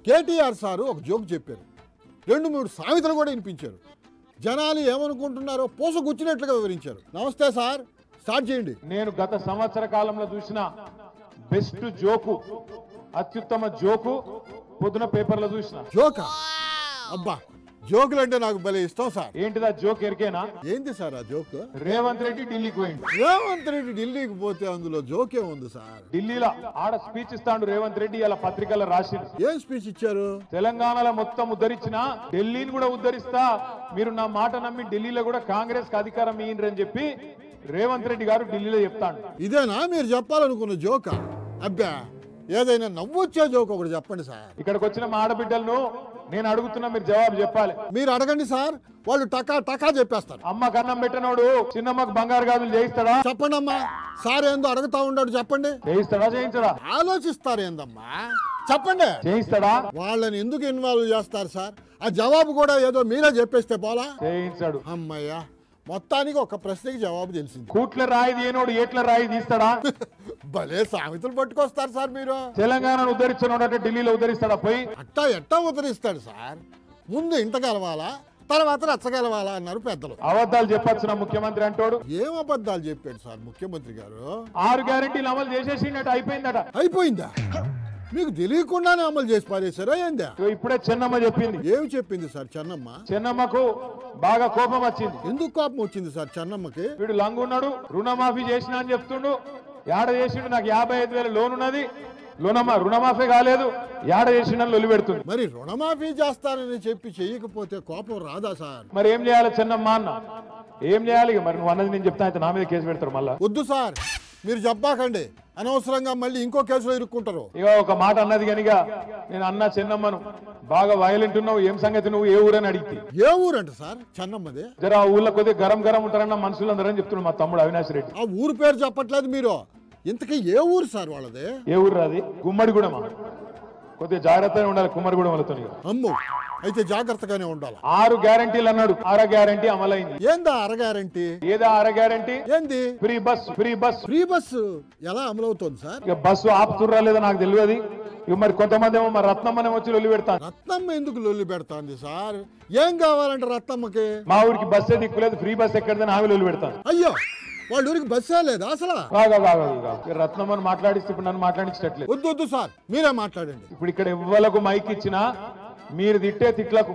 KTR sir ఒక joke చెప్పారు, 2-3 సామెతలు కూడా వినిపించారు. జనాలు ఏమనుకుంటున్నారో పూసగుచ్చినట్లుగా వివరించారు. నమస్తే సార్, స్టార్ట్ చేయండి. నేను గత సంవత్సర కాలంలో చూసిన బెస్ట్ జోకు, అత్యుత్తమ జోకు పొద్దున పేపర్లో చూసిన. జోకా? అబ్బా, జోకులు అంటే నాకు భలే ఇష్టం సార్. ఏంటిదా జోక్ ఎరికేనా? ఏంటి సార్ ఆ జోక్? రేవంత్ రెడ్డి ఢిల్లీకి పోయింది. రేవంత్ రెడ్డి ఢిల్లీకి పోతే అందులో జోకే ఉంది సార్. ఢిల్లీలో ఆడ స్పీచ్ ఇస్తాడు రేవంత్ రెడ్డి, ఇలా పత్రికల్లో రాసిండు. ఏం స్పీచ్ ఇచ్చారు? తెలంగాణలో మొత్తం ఉద్ధరించిన, ఢిల్లీని కూడా ఉద్ధరిస్తా, మీరు నా మాట నమ్మి ఢిల్లీలో కూడా కాంగ్రెస్ కి అధికారం ఇయ్యండి చెప్పి రేవంత్ రెడ్డి గారు ఢిల్లీలో చెప్తాడు. ఇదేనా మీరు చెప్పాలనుకున్న జోకా? అబ్బా, ఏదైనా నవ్వొచ్చే జోక్ ఒకటి చెప్పండి సార్. ఇక్కడికి వచ్చిన మా ఆడబిడ్డలను నేను అడుగుతున్నా, మీరు జవాబు చెప్పాలి. మీరు అడగండి సార్, వాళ్ళు టకా టకా చెప్పేస్తారు. అమ్మ కన్నం పెట్టినోడు చిన్నమ్మకు బంగారు గాజులు చేయిస్తాడా? చెప్పండి అమ్మా. సార్ ఏందో అడుగుతా ఉన్నాడు, చెప్పండి. చేయిస్తాడా చేయించడా? ఆలోచిస్తారు ఏందమ్మా, చెప్పండి. చేయిస్తాడా? వాళ్ళని ఎందుకు ఇన్వాల్వ్ చేస్తారు సార్? ఆ జవాబు కూడా ఏదో మీరే చెప్పేస్తే పోలా. చేయించాడు. అమ్మయ్యా, మొత్తానికి ఒక ప్రశ్నకి జవాబు తెలిసింది. కూట్ల రాయి తీయనోడు ఏట్ల రాయి తీస్తాడా? భలే సామెతలు పట్టుకొస్తారు సార్ మీరు. తెలంగాణను ఉద్ధరించినోడు అంటే ఢిల్లీలో ఉద్ధరిస్తాడా? పోయి అట్టా ఎట్టా ఉద్ధరిస్తాడు సార్? ముందు ఇంట గెలవాలా, తర్వాత రచ్చగలవాలా అన్నారు పెద్దలు. అబద్ధాలు చెప్పొచ్చు నా ముఖ్యమంత్రి అంటోడు. ఏం అబద్ధాలు చెప్పాడు సార్ ముఖ్యమంత్రి గారు? 6 గ్యారెంటీలు అమలు చేసేసిందట, అయిపోయిందట. అయిపోయిందా? మీకు తెలియకుండానే అమలు చేసి పారేశారా ఏందా? ఇప్పుడే చెన్నమ్మ చెప్పింది. ఏమి చెప్పింది సార్ చెన్నమ్మ? చెన్నమ్మకు బాగా కోపం వచ్చింది. ఎందుకు కోపం వచ్చింది సార్ చెన్నమ్మకి? వీడు లంగున్నాడు, రుణమాఫీ చేసినా అని చెప్తుండు. యాడ చేసిండు, నాకు 55,000 లోన్ ఉన్నది, రుణమాఫీ కాలేదు, యాడ చేసిండని లొల్లి పెడుతుంది. మరి రుణమాఫీ చేస్తానని చెప్పి చెయ్యకపోతే కోపం రాదా సార్? మరి ఏం చేయాలి చెన్నమ్మ అన్న? ఏం చేయాలి? మరి నువ్వు అన్నది నేను చెప్తా, అయితే నా మీద కేసు పెడతారు మళ్ళా. వద్దు సార్, మీరు చెప్పాకండి, అనవసరంగా మళ్ళీ ఇంకో కేసులో ఇరుక్కుంటారు. ఇక ఒక మాట అన్నది కనుక నేను అన్నా చెన్నమ్మను, బాగా వైలెంట్ ఉన్నావు, ఏం సంగతి, నువ్వు ఏ ఊరని అడిగితే. ఏ ఊరంట సార్ చెన్నమ్మది? జర ఆ ఊళ్ళో కొద్దిగా గరం ఉంటారన్న మనుషులందరని చెప్తున్నాడు మా తమ్ముడు అవినాష్ రెడ్డి. ఆ ఊరు పేరు చెప్పట్లేదు మీరు. ఇంతకీ ఏ ఊరు సార్ వాళ్ళది? ఏ ఊరు రాది? గుమ్మడిగూడెమా? కొద్దిగా జాగ్రత్తగా ఉండాలి కుమ్మరిగూడెం వాళ్ళతో. అమ్మో, అయితే జాగ్రత్తగానే ఉండాలి. 6 గ్యారెంటీలు అన్నాడు, 6 గ్యారెంటీ అమలైంది. ఏందా 6 గ్యారెంటీ? ఏదా 6 గ్యారెంటీ? ఏంది? Free bus. ఫ్రీ బస్సు ఎలా అమలవుతుంది సార్? ఇక బస్సు ఆపుతుర్రా లేదా నాకు తెలియదు. ఇక మరి కొంతమంది ఏమో మరి రత్నమ్మనే వచ్చి లొల్లి పెడతాను. రత్నమ్మ ఎందుకు లొల్లి పెడతాంది సార్? ఏం కావాలంటే రత్నమ్మకి? మా ఊరికి బస్సే దిక్కులేదు, ఫ్రీ బస్ ఎక్కడదని ఆమె లొల్లి పెడతాను. అయ్యో, వాళ్ళ ఊరికి బస్సే లేదు అసలు? రత్నమ్మని మాట్లాడిస్తే ఇప్పుడు నన్ను మాట్లాడించట్లేదు. వద్దు సార్, మీరే మాట్లాడండి. ఇప్పుడు ఇక్కడ ఎవ్వలకు మైక్ ఇచ్చినా మీరు తిట్టే తిట్లకు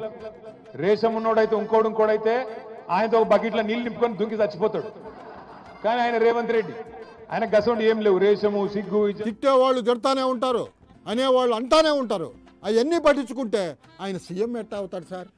రేషం ఉన్నోడైతే ఇంకోడైతే ఆయనతో ఒక బకెట్లో నీళ్ళు నింపుకొని దుంకి చచ్చిపోతాడు. కానీ ఆయన రేవంత్ రెడ్డి, ఆయన గసండి ఏం లేవు, రేషము సిగ్గు. తిట్టేవాళ్ళు తిడతానే ఉంటారు, అనేవాళ్ళు అంటానే ఉంటారు. అవన్నీ పట్టించుకుంటే ఆయన సీఎం ఎట్టా అవుతాడు సార్?